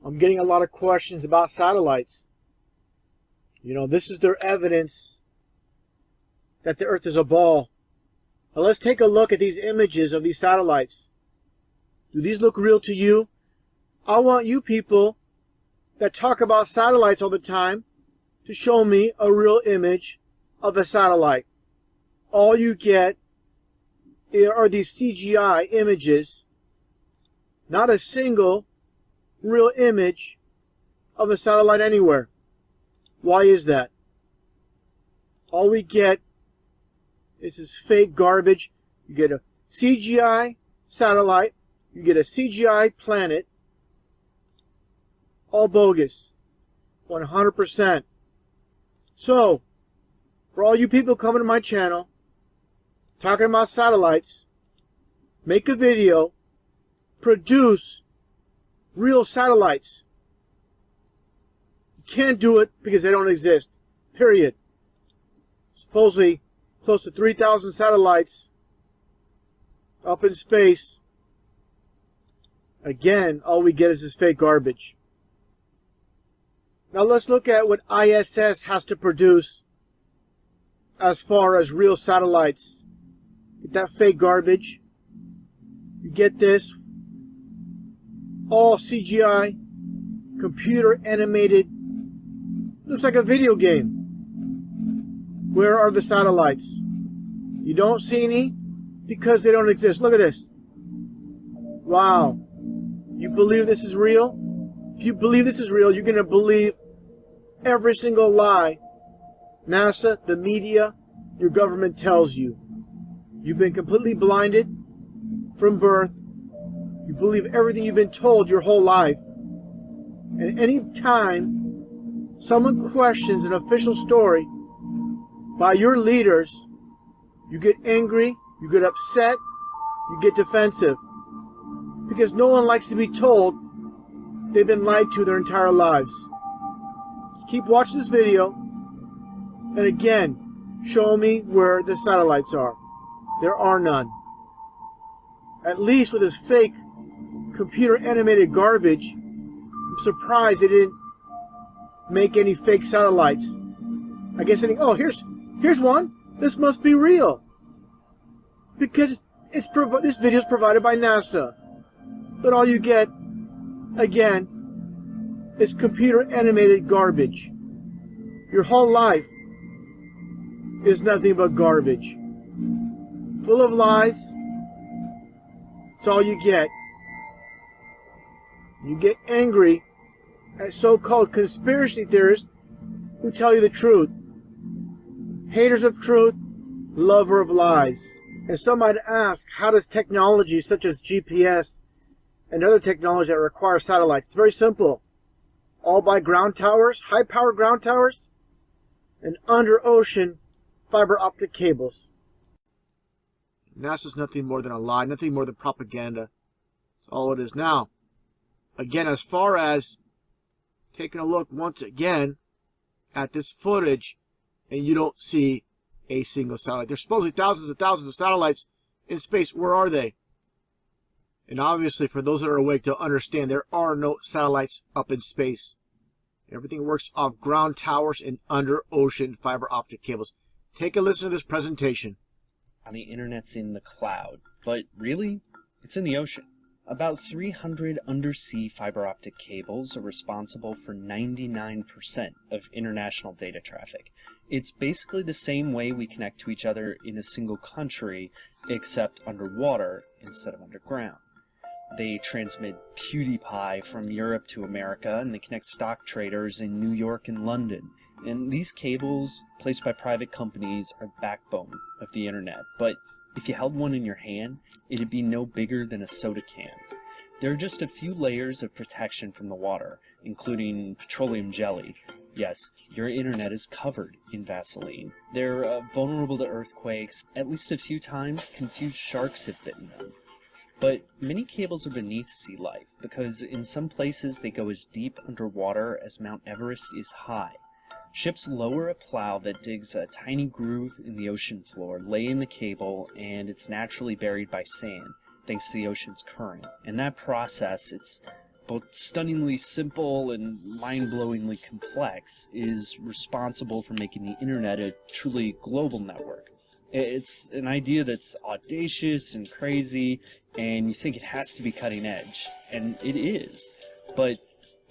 I'm getting a lot of questions about satellites. This is their evidence that the Earth is a ball. Now let's take a look at these images of these satellites. Do these look real to you? I want you people that talk about satellites all the time to show me a real image of a satellite. All you get are these C.G.I. images, not a single real image of a satellite anywhere. Why is that? All we get is this fake garbage. You get a C.G.I. satellite, you get a C.G.I. planet, all bogus, 100%. So, for all you people coming to my channel, talking about satellites, make a video, produce real satellites. You can't do it because they don't exist, period. Supposedly, close to 3,000 satellites up in space. Again, all we get is this fake garbage. Now let's look at what I.S.S. has to produce as far as real satellites. Get that fake garbage. You get this. All CGI, computer animated. Looks like a video game. Where are the satellites? You don't see any because they don't exist. Look at this. Wow. You believe this is real? If you believe this is real, you're going to believe every single lie NASA, the media, your government tells you. You've been completely blinded from birth. You believe everything you've been told your whole life. And any time someone questions an official story by your leaders, you get angry, you get upset, you get defensive. Because no one likes to be told they've been lied to their entire lives. Keep watching this video, and again, show me where the satellites are. There are none. At least with this fake computer animated garbage, I'm surprised they didn't make any fake satellites. I guess they think, oh, here's one. This must be real. Because this video is provided by NASA. But all you get, again, is computer animated garbage. Your whole life is nothing but garbage. Full of lies. That's all you get. You get angry at so-called conspiracy theorists who tell you the truth. Haters of truth, lover of lies. And some might ask, how does technology such as G.P.S. and other technology that require satellites? It's very simple. All by ground towers, high-power ground towers, and under-ocean fiber optic cables. NASA's nothing more than a lie, nothing more than propaganda. That's all it is. Now, again, as far as taking a look once again at this footage, and you don't see a single satellite. There's supposedly thousands and thousands of satellites in space. Where are they? And obviously, for those that are awake, they'll understand there are no satellites up in space. Everything works off ground towers and under-ocean fiber optic cables. Take a listen to this presentation. On the internet's in the cloud, but really, it's in the ocean. About 300 undersea fiber optic cables are responsible for 99% of international data traffic. It's basically the same way we connect to each other in a single country, except underwater instead of underground. They transmit PewDiePie from Europe to America, and they connect stock traders in New York and London. And these cables, placed by private companies, are the backbone of the internet. But if you held one in your hand, it'd be no bigger than a soda can. There are just a few layers of protection from the water, including petroleum jelly. Yes, your internet is covered in Vaseline. They're vulnerable to earthquakes. At least a few times, confused sharks have bitten them. But many cables are beneath sea life, because in some places they go as deep underwater as Mount Everest is high. Ships lower a plow that digs a tiny groove in the ocean floor, lay in the cable, and it's naturally buried by sand, thanks to the ocean's current. In that process, it's both stunningly simple and mind-blowingly complex, is responsible for making the internet a truly global network. It's an idea that's audacious and crazy, and you think it has to be cutting edge, and it is, but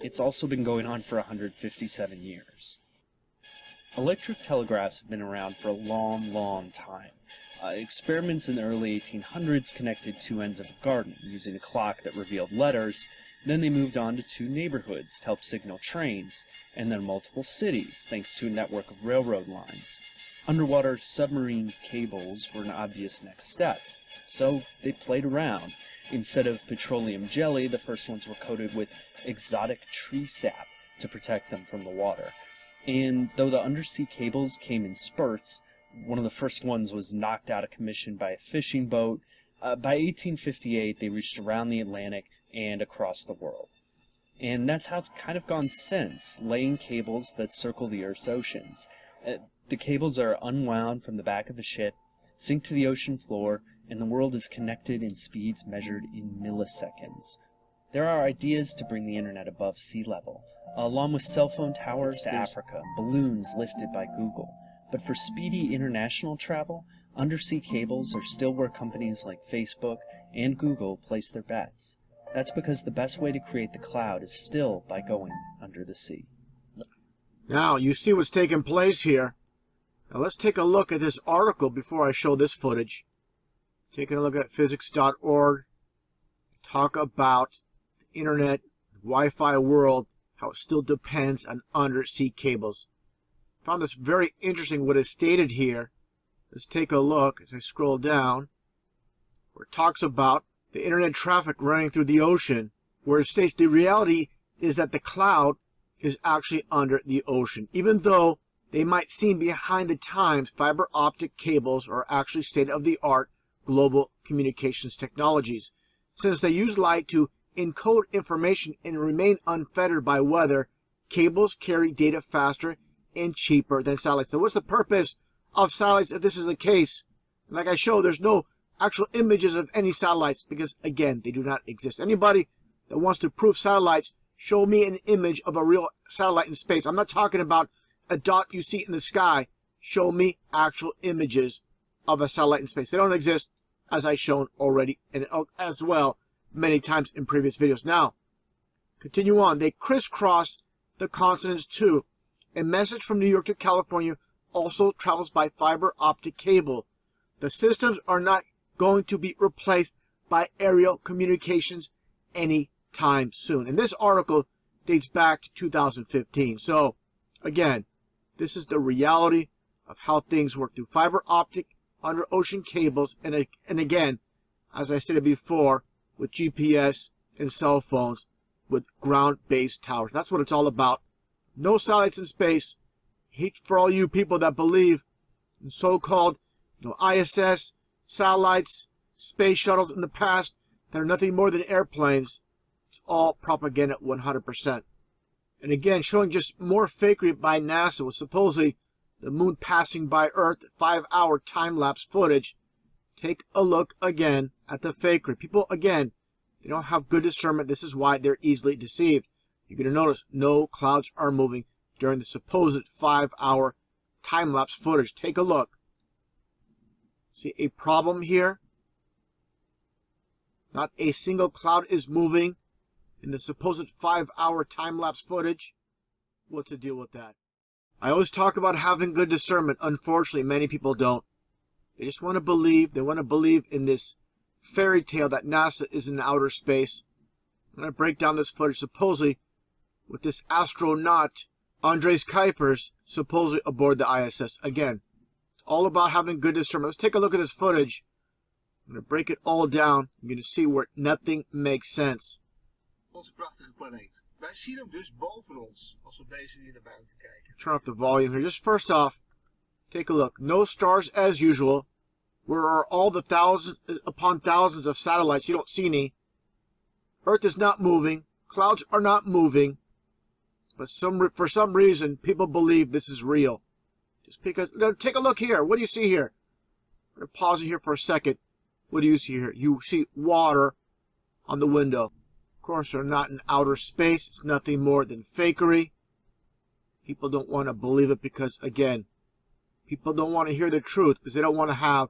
it's also been going on for 157 years. Electric telegraphs have been around for a long, long time. Experiments in the early 1800s connected two ends of a garden using a clock that revealed letters. Then they moved on to two neighborhoods to help signal trains, and then multiple cities thanks to a network of railroad lines. Underwater submarine cables were an obvious next step, so they played around. Instead of petroleum jelly, the first ones were coated with exotic tree sap to protect them from the water. And though the undersea cables came in spurts, one of the first ones was knocked out of commission by a fishing boat. By 1858, they reached around the Atlantic and across the world. And that's how it's kind of gone since, laying cables that circle the Earth's oceans. The cables are unwound from the back of the ship, sink to the ocean floor, and the world is connected in speeds measured in milliseconds. There are ideas to bring the internet above sea level, along with cell phone towers to Africa, balloons lifted by Google. But for speedy international travel, undersea cables are still where companies like Facebook and Google place their bets. That's because the best way to create the cloud is still by going under the sea. Now, you see what's taking place here. Now, let's take a look at this article before I show this footage. Taking a look at physics.org. Talk about the internet, the Wi-Fi world, how it still depends on undersea cables. Found this very interesting what is stated here. Let's take a look as I scroll down, where it talks about the internet traffic running through the ocean, where it states the reality is that the cloud is actually under the ocean. Even though they might seem behind the times, fiber optic cables are actually state-of-the-art global communications technologies, since they use light to encode information and remain unfettered by weather. Cables carry data faster and cheaper than satellites. So what's the purpose of satellites if this is the case? Like I showed, there's no actual images of any satellites because, again, they do not exist. Anybody that wants to prove satellites, show me an image of a real satellite in space. I'm not talking about a dot you see in the sky. Show me actual images of a satellite in space. They don't exist, as I've shown already, and as well many times in previous videos. Now, continue on. They crisscross the continents too. A message from New York to California also travels by fiber optic cable. The systems are not going to be replaced by aerial communications anytime soon. And this article dates back to 2015. So, again, this is the reality of how things work through fiber optic under ocean cables. And again, as I stated before, with GPS and cell phones with ground-based towers. That's what it's all about. No satellites in space. Hate for all you people that believe in so-called, I.S.S. satellites, space shuttles in the past that are nothing more than airplanes. It's all propaganda 100%. And again, showing just more fakery by NASA with supposedly the moon passing by Earth, 5-hour time-lapse footage. Take a look again at the fakery. People, again, they don't have good discernment. This is why they're easily deceived. You're going to notice no clouds are moving during the supposed 5-hour time-lapse footage. Take a look. See a problem here? Not a single cloud is moving in the supposed 5-hour time-lapse footage. What's the deal with that? I always talk about having good discernment. Unfortunately, many people don't. They just want to believe. They want to believe in this fairy tale that NASA is in outer space. I'm going to break down this footage supposedly with this astronaut, Andres Kuipers, supposedly aboard the I.S.S. Again, it's all about having good discernment. Let's take a look at this footage. I'm going to break it all down. You're going to see where nothing makes sense. Onze prachtige planeet. Wij zien hem dus boven ons als we deze hier naar buiten kijken. Turn off the volume here. Just first off, take a look. No stars as usual. Where are all the thousands upon thousands of satellites? You don't see any. Earth is not moving. Clouds are not moving. But for some reason, people believe this is real. Just because. Take a look here. What do you see here? I'm going to pause it here for a second. What do you see here? You see water on the window. course, they're not in outer space. It's nothing more than fakery. People don't want to believe it because, again, people don't want to hear the truth because they don't want to have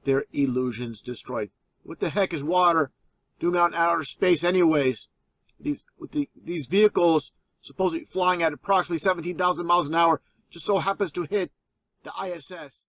their illusions destroyed. What the heck is water doing out in outer space anyways? These vehicles supposedly flying at approximately 17,000 miles an hour just so happens to hit the ISS.